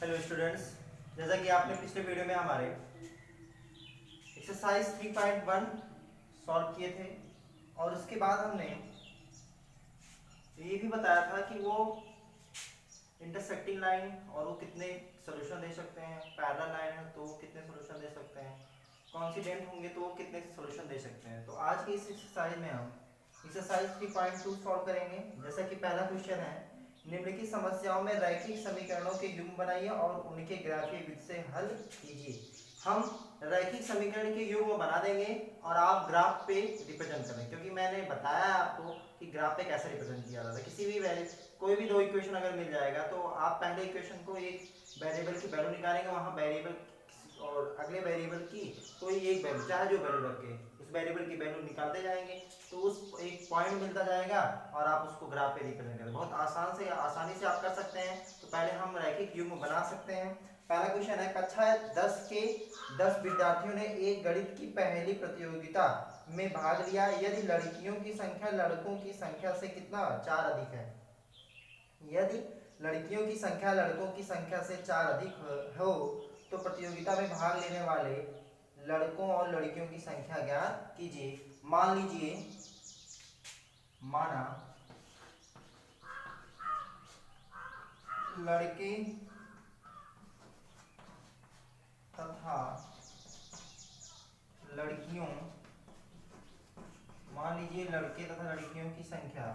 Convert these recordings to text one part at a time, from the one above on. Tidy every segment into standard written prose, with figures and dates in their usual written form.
Hello students, जैसा कि आपने पिछले वीडियो में हमारे एक्सरसाइज 3.1 सॉल्व किए थे और उसके बाद हमने ये भी बताया था कि वो इंटरसेक्टिंग लाइन और वो कितने सॉल्यूशन दे सकते हैं, पैरेलल लाइन है तो वो कितने सॉल्यूशन दे सकते हैं, कॉन्सिडेंट होंगे तो वो कितने सॉल्यूशन दे सकते हैं। तो आज की इस एक्सरसाइज में हम एक्सरसाइज 3.2 सॉल्व करेंगे। जैसा कि पहला क्वेश्चन है, निम्नलिखित समस्याओं में रैखिक समीकरणों के युग्म बनाइए और उनके ग्राफीय विधि से हल कीजिए। हम रैखिक समीकरण के युग्म बना देंगे और आप ग्राफ पे रिप्रेजेंट करें, क्योंकि मैंने बताया आपको कि ग्राफ पे कैसे रिप्रेजेंट किया जाता है। किसी भी वैल्यू, कोई भी दो इक्वेशन अगर मिल जाएगा तो आप पहले इक्वेशन को एक वेरिएबल की वैल्यू निकालेंगे, वहां वेरिएबल और अगले वेरिएबल की कोई एक वैल्यू, चाहे जो वैल्यू रखे, उस वेरिएबल की वैल्यू निकालते जाएंगे तो उस एक पॉइंट मिलता जाएगा और आप उसको ग्राफ पे रिप्रेजेंट करें। बहुत आसानी से आप कर सकते हैं। तो पहले हम रैखिक युग्म बना सकते हैं। पहला क्वेश्चन है, कक्षा 10 के 10 विद्यार्थियों ने एक गणित की पहली प्रतियोगिता में भाग लिया। यदि लड़कियों की संख्या लड़कों की संख्या से कितना 4 अधिक है, यदि लड़कियों की संख्या लड़कों की संख्या से 4 अधिक हो तो प्रतियोगिता में भाग लेने वाले लड़कों और लड़कियों की संख्या ज्ञात कीजिए। मान लीजिए, माना लड़के तथा लड़कियों, मान लीजिए लड़के तथा लड़कियों की संख्या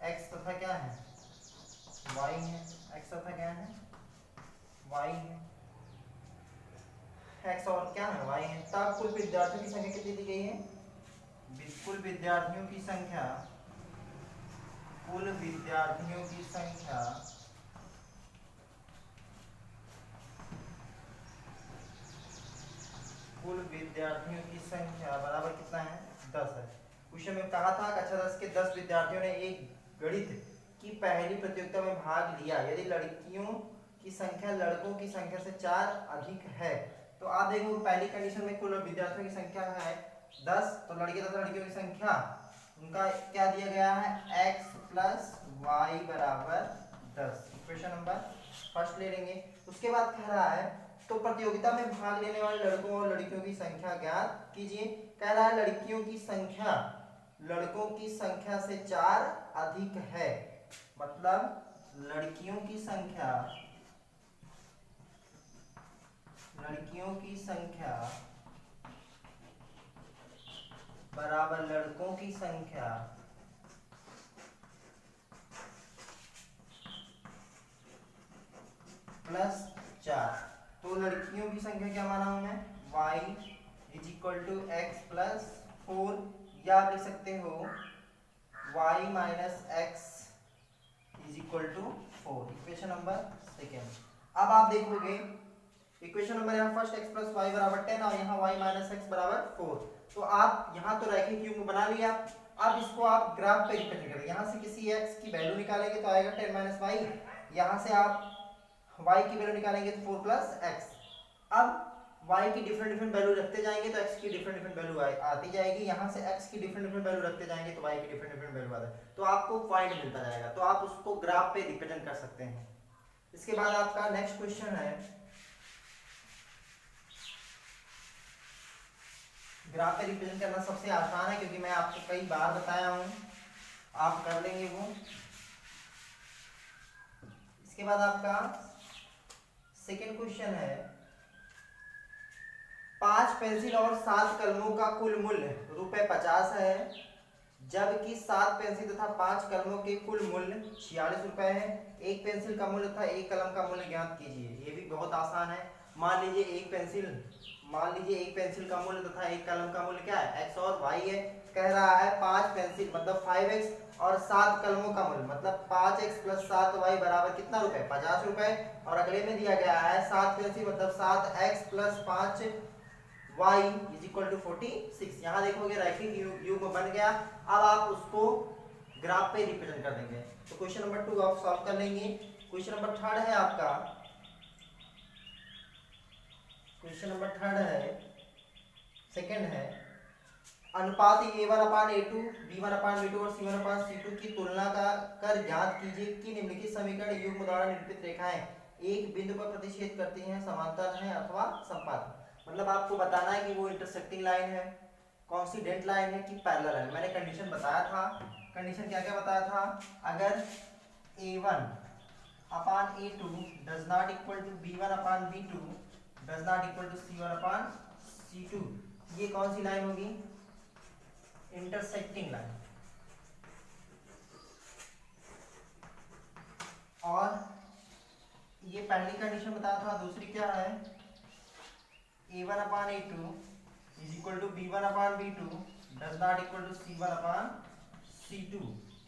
x तथा क्या है y है। x तथा क्या है y है, x और क्या है y है। तब कुल विद्यार्थियों की संख्या कितनी दी गई है? कुल विद्यार्थियों की संख्या, कुल विद्यार्थियों की संख्या कुल विद्यार्थियों की संख्या बराबर कितना है? 10 है। क्वेश्चन में कहा था कक्षा 10 के 10 विद्यार्थियों ने एक गणित की पहली प्रतियोगिता में भाग लिया। यदि लड़कियों की संख्या लड़कों की संख्या से 4 अधिक है तो आप देखो पहली कंडीशन में कुल विद्यार्थियों की संख्या है 10, तो लड़के तथा लड़कियों की संख्या उनका क्या दिया गया है? x प्लस वाई बराबर 10। इक्वेशन नंबर फर्स्ट ले लेंगे। उसके बाद कह रहा है तो प्रतियोगिता में भाग लेने वाले लड़कों और लड़कियों की संख्या ज्ञात कीजिए। कह रहा है लड़कियों की संख्या लड़कों की संख्या से 4 अधिक है, मतलब लड़कियों की संख्या बराबर लड़कों की संख्या प्लस 4। तो लड़कियों की संख्या क्या माना हूं मैं? y is equal to X plus 4, या आप लिख सकते हो y minus X is equal to 4। Equation number second. अब आप देखोगे इक्वेशन नंबर यहाँ फर्स्ट x प्लस वाई बराबर 10 और यहाँ y माइनस एक्स बराबर 4। तो आप यहाँ तो रैखिक युग्म बना लिया। अब इसको आप ग्राफ पे रिप्रेजेंट करें। यहाँ से किसी x की वैल्यू निकालेंगे तो आएगा 10 माइनस वाई, यहाँ से आप y की वैल्यू निकालेंगे तो 4 प्लस एक्स। अब y की डिफरेंट वैल्यू रखते जाएंगे तो x की डिफरेंट वैल्यू आती जाएगी, यहाँ से x की डिफरेंट वैल्यू रखते जाएंगे तो y की डिफरेंट वैल्यू आता है, तो आपको पॉइंट मिलता जाएगा। तो आप उसको ग्राफ पे रिप्रेजेंट कर सकते हैं। इसके बाद आपका नेक्स्ट क्वेश्चन है, ग्राफ पे रिप्रेजेंट करना सबसे आसान है क्योंकि मैं आपको कई बार बताया हूं, आप कर लेंगे वो। इसके बाद आपका सेकेंड क्वेश्चन है, 5 पेंसिल और 7 कलमों का कुल मूल्य ₹50 है, जबकि 7 पेंसिल तथा 5 कलमों के कुल मूल्य 46 रुपए है। एक पेंसिल का मूल्य तथा एक कलम का मूल्य ज्ञात कीजिए। ये भी बहुत आसान है। मान लीजिए एक पेंसिल का मूल्य तथा एक कलम का मूल्य क्या है? x और y है। कह रहा है 5 पेंसिल मतलब 5x और 7 कलमों का मूल्य मतलब 5x प्लस 7y बराबर कितना रुपए? 50 रुपए। और अगले में दिया गया है 7 पेंसिल मतलब 7x plus 5y is equal to 46। यहाँ देखोगे रैखिक युग्म बन गया। अब आप उसको ग्राफ पे रिप्रेजेंट कर देंगे। तो क्वेश्चन नंबर 2 आप सॉल्व कर लेंगे। क्वेश्चन नंबर 3 है आपका, क्वेश्चन नंबर 3 है, सेकंड है, अनुपात A1/A2, B1/B2 और C1/C2 की तुलना कर ज्ञात कीजिए कि निम्नलिखित समीकरण युग्म द्वारा निरूपित रेखाएं एक बिंदु पर प्रतिच्छेद करती हैं, समांतर हैं अथवा समपात। मतलब आपको बताना है कि वो इंटरसेक्टिंग लाइन है, कॉन्सिडेंट लाइन है कि पैरेलल है। मैंने कंडीशन बताया था। कंडीशन क्या क्या बताया था? अगर A1/A2 does not equal to B1/B2 does not equal to C1/C2, ये कौन सी लाइन होगी? Intersecting line. और ये पहली कंडीशन बताया था। दूसरी क्या है? A1/A2 is equal to B1/B2 does not equal to C1/C2।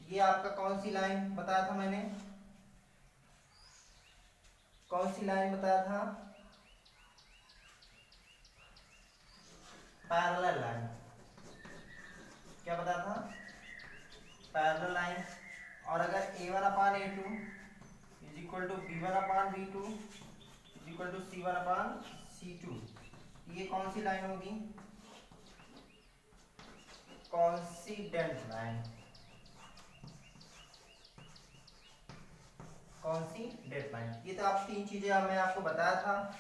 ये आपका कौन सी लाइन बताया था मैंने? कौन सी लाइन बताया था? Parallel line. क्या बताया था? Parallel line. और अगर A1/A2 is equal to B1/B2 is equal to C1/C2, ये कौन सी लाइन होगी? Coincident line. कौन सी? डेडलाइन। ये तो आप तीन चीजें मैं आपको बताया था।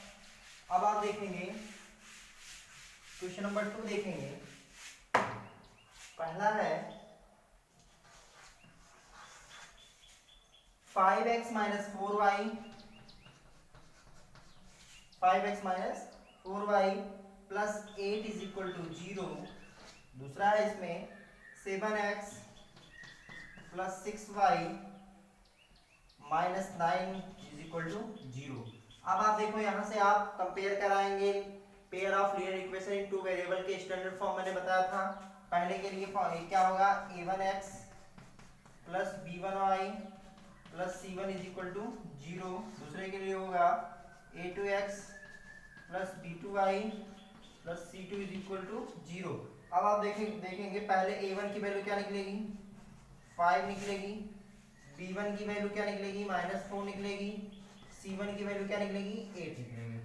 अब आप देखेंगे क्वेश्चन नंबर 2 देखेंगे। पहला है 5x minus 4y plus 8 is equal to 0। दूसरा है इसमें 7x plus 6y minus 9 is equal to 0। अब आप देखो यहाँ से आप कंपेयर कराएंगे pair of linear equation in two variable के स्टैंडर्ड फॉर्म मैंने बताया था। पहले के लिए क्या होगा? a1x plus b1y plus c1 is equal to 0। दूसरे के लिए होगा a2x plus b2y plus c2 is equal to 0। अब आप देखेंगे पहले a1 की वैल्यू क्या निकलेगी? 5 निकलेगी। b1 की वैल्यू क्या निकलेगी? -4 निकलेगी। c1 की वैल्यू क्या निकलेगी? 8 निकलेगी।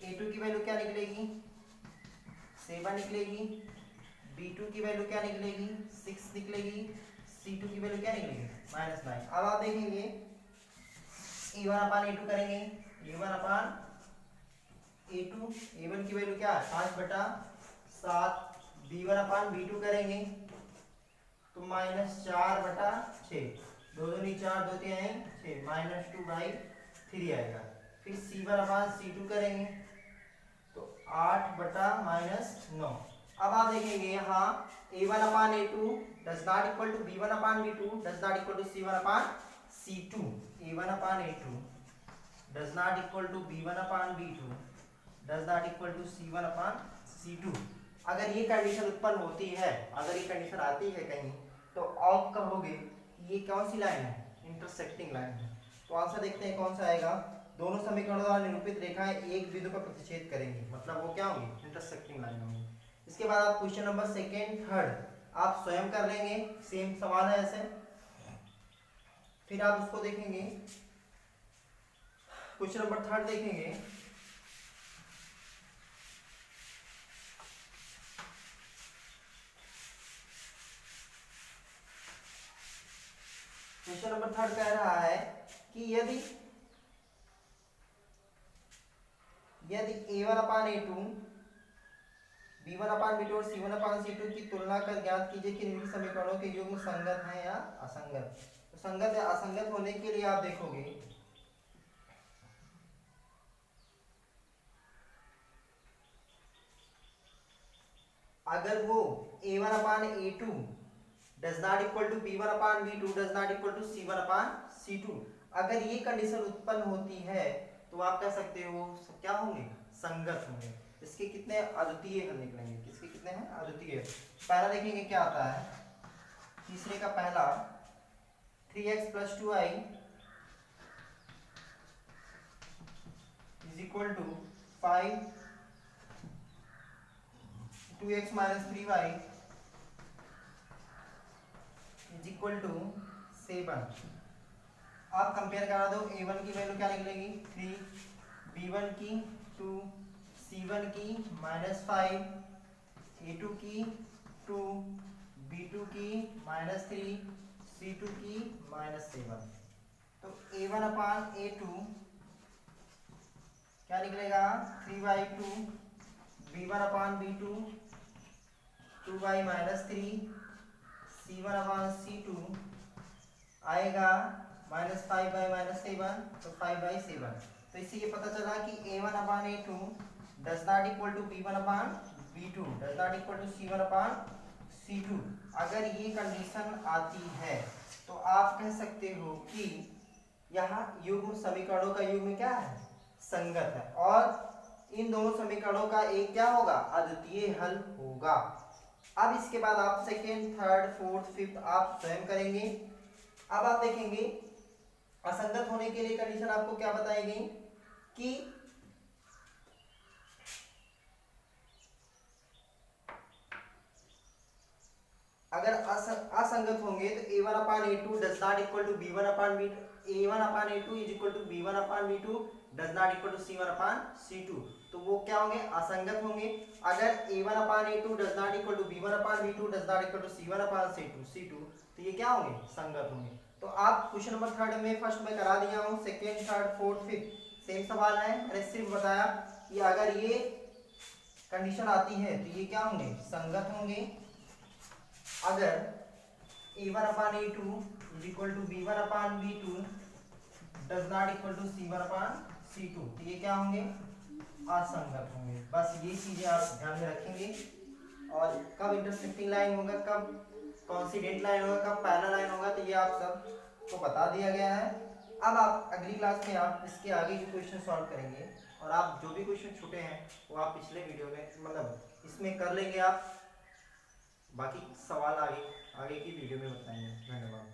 a2 की वैल्यू क्या निकलेगी? 7 निकलेगी। b2 की वैल्यू क्या निकलेगी? 6 निकलेगी। c2 की वैल्यू क्या निकलेगी? -9। अब आप देखेंगे a1/a2 करेंगे। a1 की वैल्यू क्या है? 5/7। b1/b2 करेंगे तो -4/6। 2 दूनी 4, 2 3 6, -2/3 आएगा। फिर c1/c2 करेंगे तो 8/-9। अब आप देखेंगे यहाँ a1/a2 does not equal to b1/b2 does not equal to c1/c2। a1/a2 does not equal to b1/b2 does not equal to c1/c2। अगर ये कंडीशन उत्पन्न होती है, अगर ये कंडीशन आती है कहीं, तो आप कहोगे ये कौन सी लाइन है? इंटरसेक्टिंग लाइन है। तो आंसर देखते हैं कौन सा आएगा। दोनों समीकरणों द्वारा निरूपित रेखाएं एक बिंदु पर प्रतिच्छेद करेंगी, मतलब वो क्या होंगी? इंटरसेक्टिंग लाइन होंगी। इसके बाद आप क्वेश्चन नंबर सेकेंड थर्ड आप स्वयं कर लेंगे, सेम सवाल है ऐसे। फिर आप उसको देखेंगे, क्वेश्चन नंबर थर्ड देखेंगे। क्वेश्चन नंबर थर्ड कह रहा है कि यदि a1/a2 b1/b2 और c1/c2 की तुलना कर ज्ञात कीजिए कि निम्नलिखित समीकरणों के युग्म संगत हैं या असंगत। तो संगत या असंगत होने के लिए आप देखोगे अगर वो a1/a2 does not equal to b1/b2 does not equal to c1/c2, अगर ये कंडीशन उत्पन्न होती है तो आप कह सकते हो क्या होंगे? संगत होंगे। इसके कितने अद्वितीय निकलेंगे? किसके कितने हैं? अद्वितीय। पहला देखेंगे क्या आता है। तीसरे का पहला 3x plus 2y is equal to 5 2x minus 3y is equal to 7। आप कंपेयर करा दो। a1 की वैल्यू क्या निकलेगी? 3, b1 की 2, c1 की -5, a2 की टू, B2 की -3, C2 की -7। तो A1/A2 क्या निकलेगा 3/2, B1/B2 2/-3, C1/C2 आएगा -5/-7, तो 5/7। तो इससे ये पता चला कि A1/A2 does not equal to B1/B2 does not equal to C1/C2। अगर ये कंडीशन आती है तो आप कह सकते हो कि यहाँ युग्म समीकरणों का युग्म क्या है, संगत है, और इन दोनों समीकरणों का एक क्या होगा, अद्वितीय हल होगा। अब इसके बाद आप सेकेंड, थर्ड, फोर्थ, फिफ्थ आप स्वयं करेंगे। अब आप देखेंगे असंगत होने के लिए कंडीशन आपको क्या बताई गई कि अगर असंगत होंगे तो A1/A2 does not equal to B1/B2, A1/A2 is equal to B1/B2 does not equal to C1/C2। तो वो क्या होंगे, असंगत होंगे। अगर A1/A2 does not equal to B1/B2 does not equal to C1/C2, तो ये क्या होंगे, संगत होंगे। तो आप क्वेश्चन नंबर थर्ड में फर्स्ट में करा दिया हूं, second, third, fourth, fifth same सवाल है। मैंने सिर्फ बताया कि अगर ये कंडीशन आती है तो ये क्या होंगे, संगत होंगे। अगर A1/A2 is equal to B1/B2 does not equal to C1/C2, तो ये क्या होंगे, असंगत होंगे। बस ये चीजें आप ध्यान में रखेंगे। और कब इंटरसेक्टिंग लाइन होगा, कब कॉन्सिडेंट लाइन होगा, कब पैरेलल लाइन होगा, तो ये आप सब को बता दिया गया है। अब आप अगली क्लास में आप इसके आगे के क्वेश्चन सॉल्व करेंगे, और आप जो भी क्वेश्चन छूटे हैं वो आप पिछले वीडियो में मतलब इसमें कर लेंगे आप। बाकी सवाल आगे की वीडियो में बताएंगे। धन्यवाद।